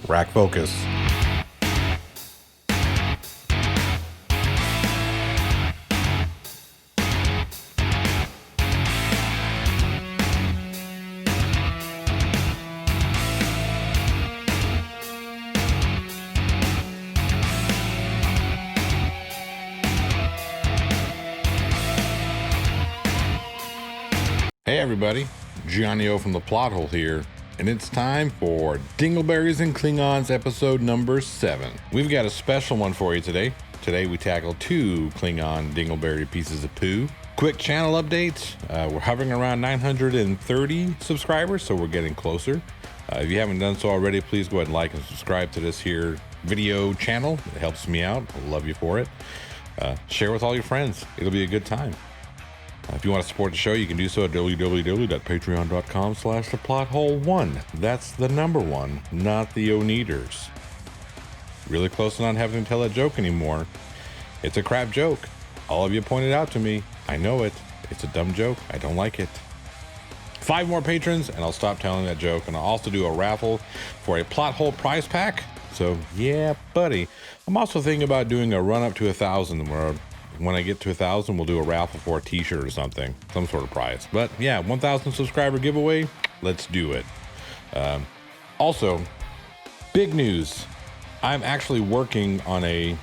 Rack focus. Hey everybody, Johnny O from the Plot Hole here, and it's time for Dingleberries and Cling-Ons episode number 7. We've got a special one for you today. Today we tackle 2 Kling-On Dingleberry pieces of poo. Quick channel update, we're hovering around 930 subscribers, so we're getting closer. If you haven't done so already, please go ahead and like and subscribe to this here video channel. It helps me out, I love you for it. Share with all your friends, it'll be a good time. If you want to support the show, you can do so at www.patreon.com/theplothole1. That's the number 1, not the O-Neaters. Really close to not having to tell that joke anymore. It's a crap joke. All of you pointed out to me. I know it. It's a dumb joke. I don't like it. 5 more patrons, and I'll stop telling that joke. And I'll also do a raffle for a Plot Hole prize pack. So, yeah, buddy. I'm also thinking about doing a run up to 1,000 where when I get to 1,000, we'll do a raffle for a t-shirt or something, some sort of prize. But yeah, 1,000 subscriber giveaway, let's do it. Also, big news. I'm actually working on a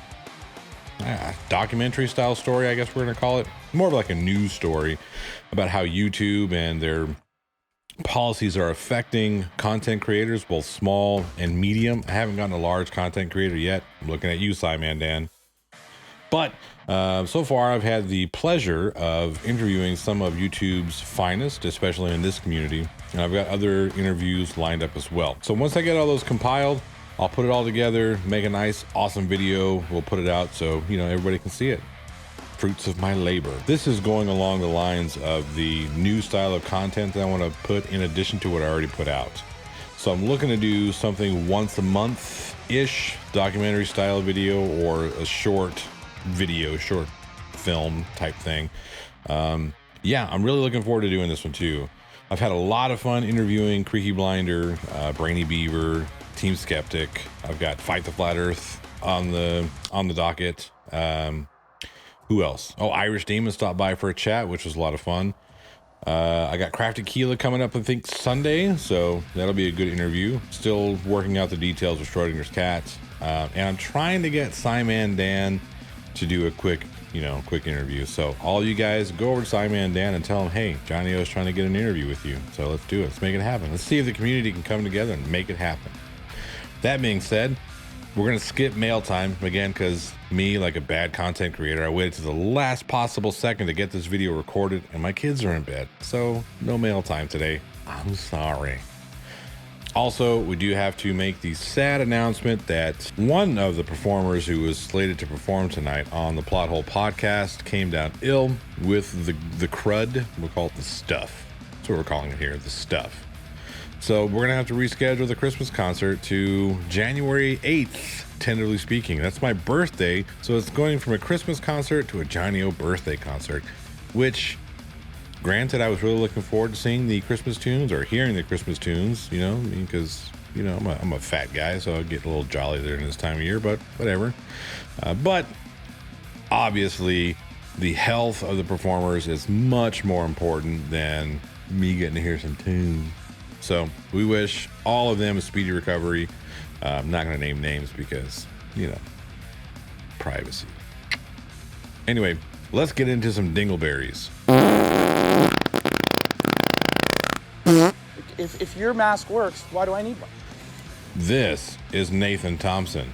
documentary style story, I guess we're gonna call it. More of like a news story about how YouTube and their policies are affecting content creators, both small and medium. I haven't gotten a large content creator yet. I'm looking at you, Simon Dan. But so far, I've had the pleasure of interviewing some of YouTube's finest, especially in this community. And I've got other interviews lined up as well. So once I get all those compiled, I'll put it all together, make a nice, awesome video. We'll put it out so, you know, everybody can see it. Fruits of my labor. This is going along the lines of the new style of content that I want to put in addition to what I already put out. So I'm looking to do something once a month-ish, documentary style video, or a short video, short film type thing. Yeah, I'm really looking forward to doing this one too. I've had a lot of fun interviewing Creaky Blinder, Brainy Beaver, Team Skeptic. I've got Fight the Flat Earth on the docket. Who else? Oh, Irish Demon stopped by for a chat, which was a lot of fun. I got Crafted Keela coming up, I think Sunday, so that'll be a good interview. Still working out the details of Schrodinger's cat. And I'm trying to get Simon Dan to do a quick interview. So all you guys go over to Simon Dan and tell him, hey, Johnny O's trying to get an interview with you. So let's do it. Let's make it happen. Let's see if the community can come together and make it happen. That being said, we're going to skip mail time again because me, like a bad content creator, I waited to the last possible second to get this video recorded and my kids are in bed. So no mail time today. I'm sorry. Also, we do have to make the sad announcement that one of the performers who was slated to perform tonight on the Plot Hole podcast came down ill with the crud. We'll call it the stuff. That's what we're calling it here, the stuff. So we're going to have to reschedule the Christmas concert to January 8th, tentatively speaking. That's my birthday, so it's going from a Christmas concert to a Johnny O birthday concert, which, granted, I was really looking forward to seeing the Christmas tunes or hearing the Christmas tunes, you know, because, you know, I'm a fat guy, so I get a little jolly there in this time of year, but whatever. But obviously, the health of the performers is much more important than me getting to hear some tunes. So we wish all of them a speedy recovery. I'm not going to name names because, you know, privacy. Anyway, let's get into some Dingleberries. If your mask works, why do I need one? This is Nathan Thompson.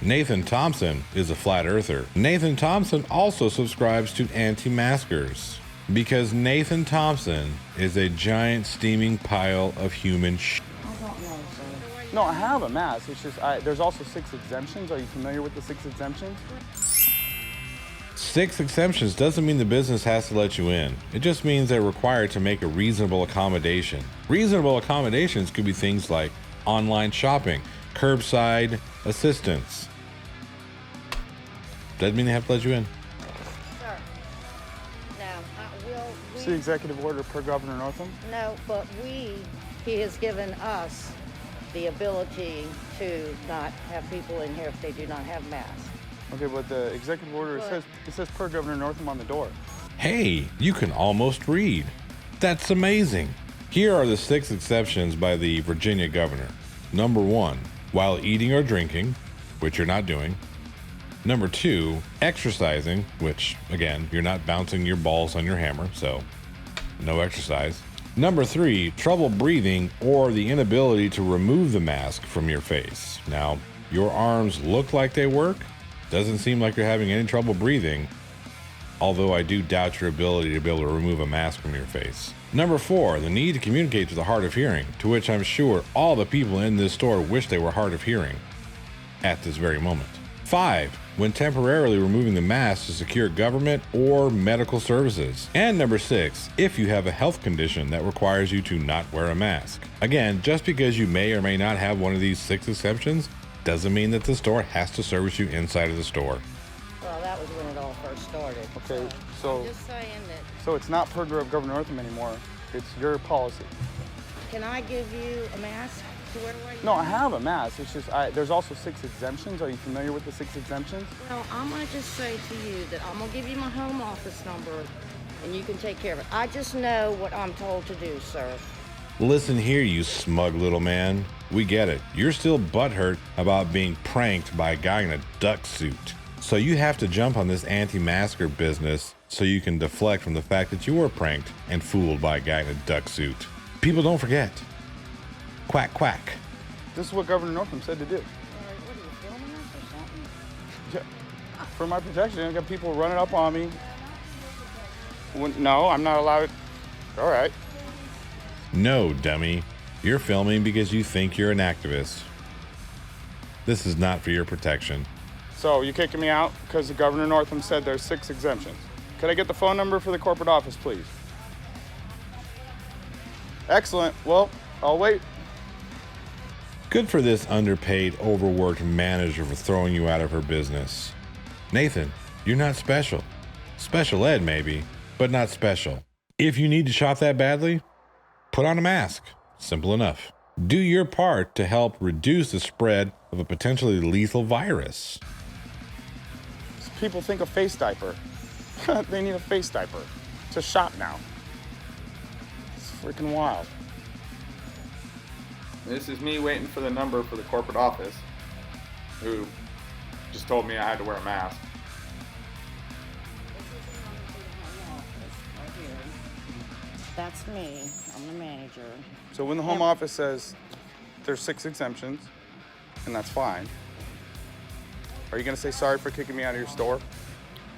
Nathan Thompson is a flat earther. Nathan Thompson also subscribes to anti-maskers because Nathan Thompson is a giant steaming pile of human shit. I don't know, sir. No, I have a mask. It's just there's also 6 exemptions. Are you familiar with the 6 exemptions? 6 exemptions doesn't mean the business has to let you in. It just means they're required to make a reasonable accommodation. Reasonable accommodations could be things like online shopping, curbside assistance. Doesn't mean they have to let you in. Sir, no, It's the executive order per Governor Northam? No, but he has given us the ability to not have people in here if they do not have masks. Okay, but the executive order, it says per Governor Northam on the door. Hey, you can almost read. That's amazing. Here are the 6 exceptions by the Virginia governor. Number 1, while eating or drinking, which you're not doing. Number 2, exercising, which again, you're not bouncing your balls on your hammer, so no exercise. Number 3, trouble breathing or the inability to remove the mask from your face. Now, your arms look like they work. Doesn't seem like you're having any trouble breathing, although I do doubt your ability to be able to remove a mask from your face. Number 4, the need to communicate to the hard of hearing, to which I'm sure all the people in this store wish they were hard of hearing at this very moment. 5, when temporarily removing the mask to secure government or medical services. And number 6, if you have a health condition that requires you to not wear a mask. Again, just because you may or may not have one of these 6 exceptions doesn't mean that the store has to service you inside of the store. Well, that was when it all first started. Okay, so I'm just saying that. so it's not per Governor Northam anymore. It's your policy. Can I give you a mask to wear right No, now? I have a mask. It's just there's also 6 exemptions. Are you familiar with the 6 exemptions? Well, I'm going to just say to you that I'm going to give you my home office number and you can take care of it. I just know what I'm told to do, sir. Listen here, you smug little man. We get it. You're still butthurt about being pranked by a guy in a duck suit. So you have to jump on this anti-masker business so you can deflect from the fact that you were pranked and fooled by a guy in a duck suit. People don't forget. Quack, quack. This is what Governor Northam said to do. What are you, filming us or something? Yeah. For my protection, I got people running up on me. No, I'm not allowed. All right. No, dummy. You're filming because you think you're an activist. This is not for your protection. So you kicking me out because the Governor Northam said there's 6 exemptions. Could I get the phone number for the corporate office, please? Excellent. Well, I'll wait. Good for this underpaid, overworked manager for throwing you out of her business. Nathan, you're not special. Special ed, maybe, but not special. If you need to shop that badly, put on a mask. Simple enough. Do your part to help reduce the spread of a potentially lethal virus. People think a face diaper. They need a face diaper to shop now. It's freaking wild. This is me waiting for the number for the corporate office, who just told me I had to wear a mask. That's me. I'm the manager. So when the home office says there's 6 exemptions, and that's fine, are you gonna say sorry for kicking me out of your store?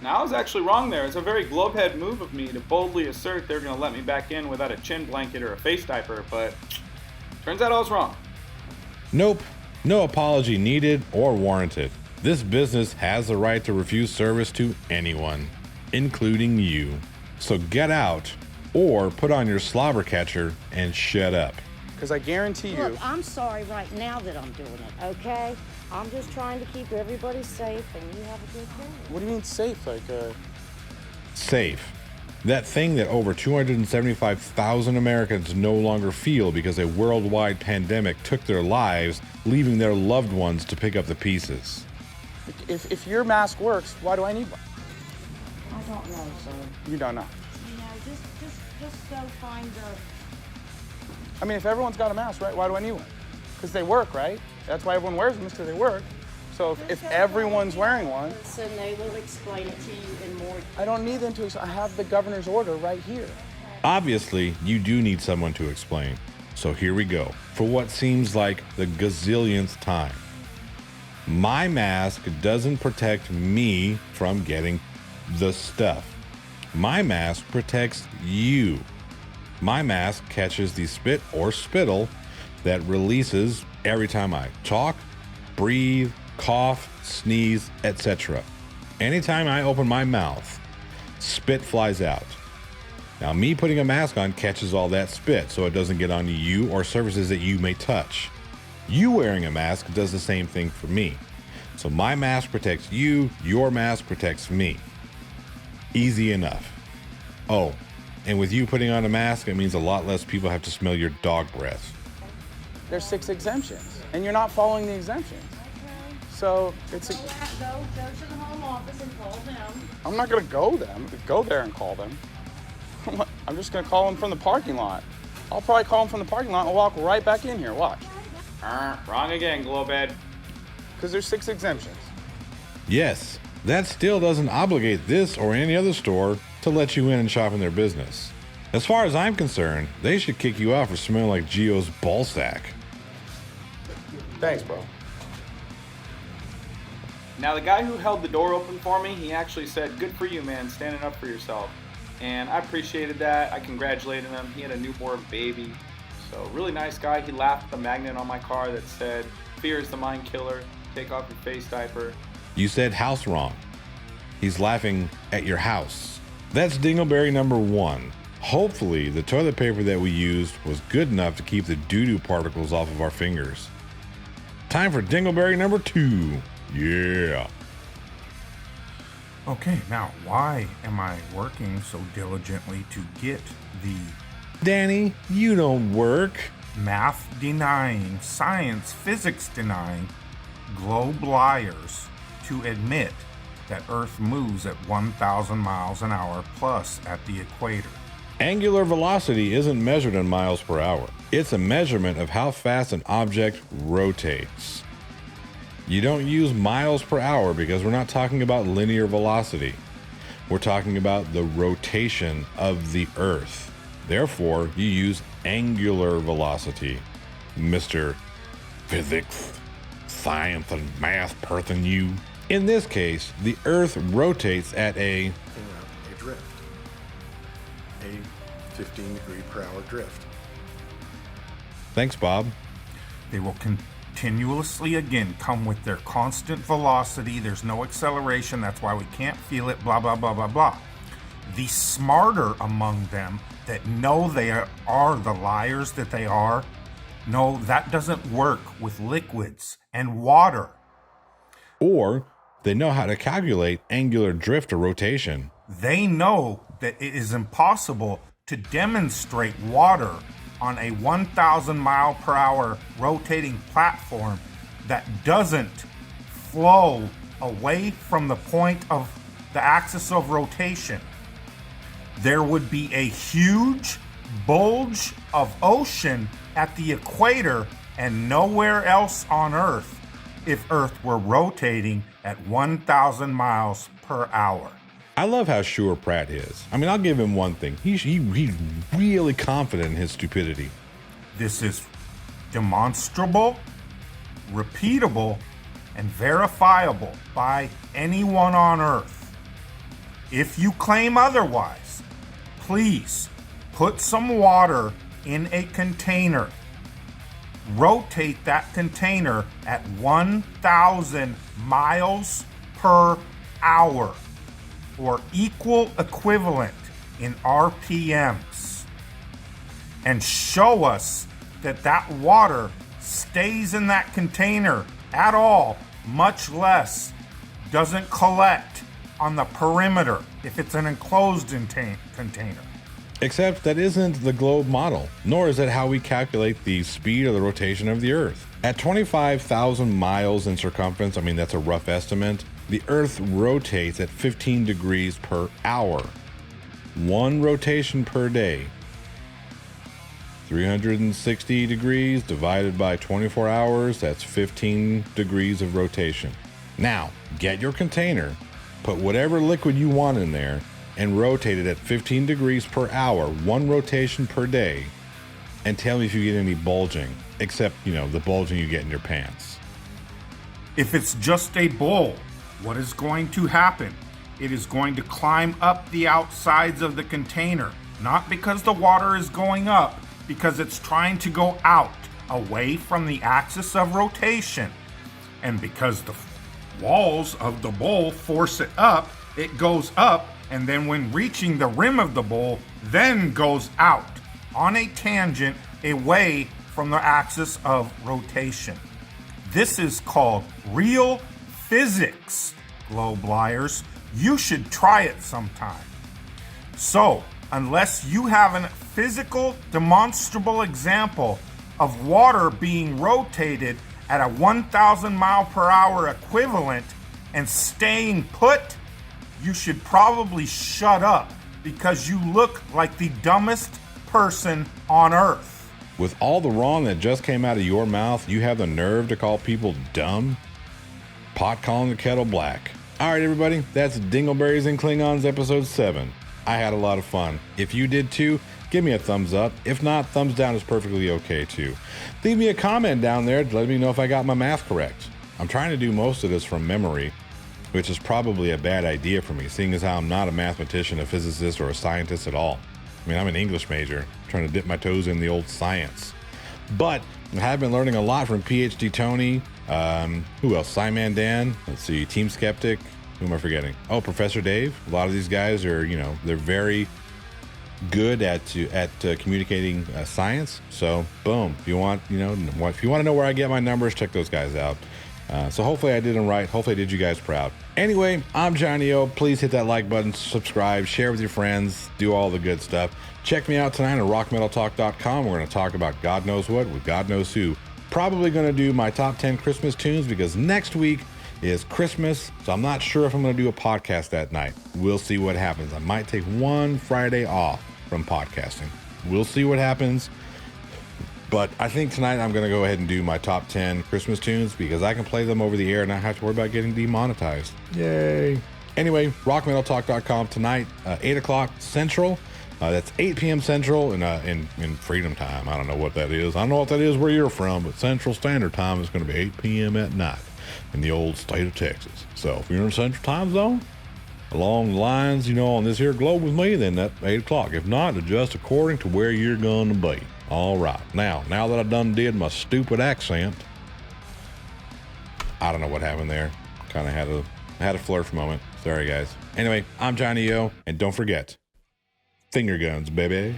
Now, I was actually wrong there. It's a very globehead move of me to boldly assert they're going to let me back in without a chin blanket or a face diaper, but turns out I was wrong. Nope. No apology needed or warranted. This business has the right to refuse service to anyone, including you. So get out or put on your slobber catcher and shut up. Because I guarantee you. Look, I'm sorry right now that I'm doing it, okay? I'm just trying to keep everybody safe and you have a good day. What do you mean safe? Like, Safe. That thing that over 275,000 Americans no longer feel because a worldwide pandemic took their lives, leaving their loved ones to pick up the pieces. if your mask works, why do I need one? I don't know, sir. You don't know. You know, just go find the... I mean, if everyone's got a mask, right, why do I need one? Because they work, right? That's why everyone wears them, is because they work. So if everyone's wearing one, So they will explain it to you in more... I don't need them to. I have the governor's order right here. Obviously, you do need someone to explain. So here we go. For what seems like the gazillionth time. My mask doesn't protect me from getting the stuff. My mask protects you. My mask catches the spit or spittle that releases every time I talk, breathe, cough, sneeze, etc. Anytime I open my mouth, spit flies out. Now, me putting a mask on catches all that spit so it doesn't get onto you or surfaces that you may touch. You wearing a mask does the same thing for me. So my mask protects you, your mask protects me. Easy enough. Oh, and with you putting on a mask, it means a lot less people have to smell your dog breath. There's 6 exemptions, and you're not following the exemptions. So it's a... Go to the home office and call them. I'm not gonna go there and call them. I'm just gonna call them from the parking lot. I'll probably call them from the parking lot and walk right back in here, watch. Wrong again, Glowbed. Because there's 6 exemptions. Yes, that still doesn't obligate this or any other store to let you in and shop in their business. As far as I'm concerned, they should kick you out for smelling like Gio's ballsack. Thanks, bro. Now, the guy who held the door open for me, he actually said, "Good for you, man, standing up for yourself." And I appreciated that. I congratulated him. He had a newborn baby. So, really nice guy. He laughed at the magnet on my car that said, "Fear is the mind killer. Take off your face diaper." You said house wrong. He's laughing at your house. That's Dingleberry number 1. Hopefully, the toilet paper that we used was good enough to keep the doo-doo particles off of our fingers. Time for Dingleberry number 2. Yeah. Okay, now why am I working so diligently to get the Danny, you don't work. math denying, science, physics denying globe liars to admit that Earth moves at 1,000 miles an hour plus at the equator? Angular velocity isn't measured in miles per hour. It's a measurement of how fast an object rotates. You don't use miles per hour because we're not talking about linear velocity. We're talking about the rotation of the Earth. Therefore, you use angular velocity, Mr. Physics, Science, and Math person you. In this case, the Earth rotates at a drift. A 15 degree per hour drift. Thanks, Bob. They will continuously again come with their constant velocity. There's no acceleration. That's why we can't feel it, blah, blah, blah, blah, blah. The smarter among them that know they are the liars that they are, no, that doesn't work with liquids and water. Or they know how to calculate angular drift or rotation. They know that it is impossible to demonstrate water on a 1,000 mile per hour rotating platform that doesn't flow away from the point of the axis of rotation. There would be a huge bulge of ocean at the equator and nowhere else on Earth if Earth were rotating at 1,000 miles per hour. I love how sure Pratt is. I mean, I'll give him one thing. He's really confident in his stupidity. This is demonstrable, repeatable, and verifiable by anyone on Earth. If you claim otherwise, please put some water in a container. Rotate that container at 1,000 miles per hour, or equal equivalent in RPMs, and show us that that water stays in that container at all, much less doesn't collect on the perimeter if it's an enclosed container. Except that isn't the globe model, nor is it how we calculate the speed or the rotation of the Earth. At 25,000 miles in circumference, I mean, that's a rough estimate, the Earth rotates at 15 degrees per hour. One rotation per day. 360 degrees divided by 24 hours, that's 15 degrees of rotation. Now, get your container, put whatever liquid you want in there, and rotate it at 15 degrees per hour, one rotation per day, and tell me if you get any bulging, except, the bulging you get in your pants. If it's just a bowl, what is going to happen? It is going to climb up the outsides of the container, not because the water is going up, because it's trying to go out, away from the axis of rotation. And because the walls of the bowl force it up, it goes up, and then when reaching the rim of the bowl, then goes out on a tangent away from the axis of rotation. This is called real physics, globe liars. You should try it sometime. So, unless you have a physical, demonstrable example of water being rotated at a 1,000 mile per hour equivalent and staying put, you should probably shut up because you look like the dumbest person on earth. With all the wrong that just came out of your mouth, you have the nerve to call people dumb? Pot calling the kettle black. All right, everybody, that's Dingleberries and Cling-Ons episode 7. I had a lot of fun. If you did too, give me a thumbs up. If not, thumbs down is perfectly okay too. Leave me a comment down there to let me know if I got my math correct. I'm trying to do most of this from memory, which is probably a bad idea for me, seeing as how I'm not a mathematician, a physicist, or a scientist at all. I mean, I'm an English major, trying to dip my toes in the old science. But I have been learning a lot from PhD Tony, who else? Simon Dan, let's see, Team Skeptic, who am I forgetting? Oh, Professor Dave. A lot of these guys are, they're very good at communicating science. So boom, if you want, if you want to know where I get my numbers, check those guys out. So hopefully I did them right. Hopefully I did you guys proud. Anyway, I'm Johnny O. Please hit that like button, subscribe, share with your friends, do all the good stuff. Check me out tonight at rockmetaltalk.com. We're going to talk about God knows what with God knows who. Probably going to do my top 10 Christmas tunes because next week is Christmas. So I'm not sure if I'm going to do a podcast that night. We'll see what happens. I might take one Friday off from podcasting. We'll see what happens. But I think tonight I'm going to go ahead and do my top 10 Christmas tunes because I can play them over the air and not have to worry about getting demonetized. Yay. Anyway, rockmetaltalk.com tonight, 8 o'clock Central. That's 8 p.m. Central in Freedom Time. I don't know what that is. I don't know what that is where you're from, but Central Standard Time is going to be 8 p.m. at night in the old state of Texas. So if you're in Central Time Zone, along the lines, on this here globe with me, then that's 8 o'clock. If not, adjust according to where you're going to be. All right. Now that I done did my stupid accent, I don't know what happened there. Kind of had a flirt moment. Sorry, guys. Anyway, I'm Johnny O, and don't forget, finger guns, baby.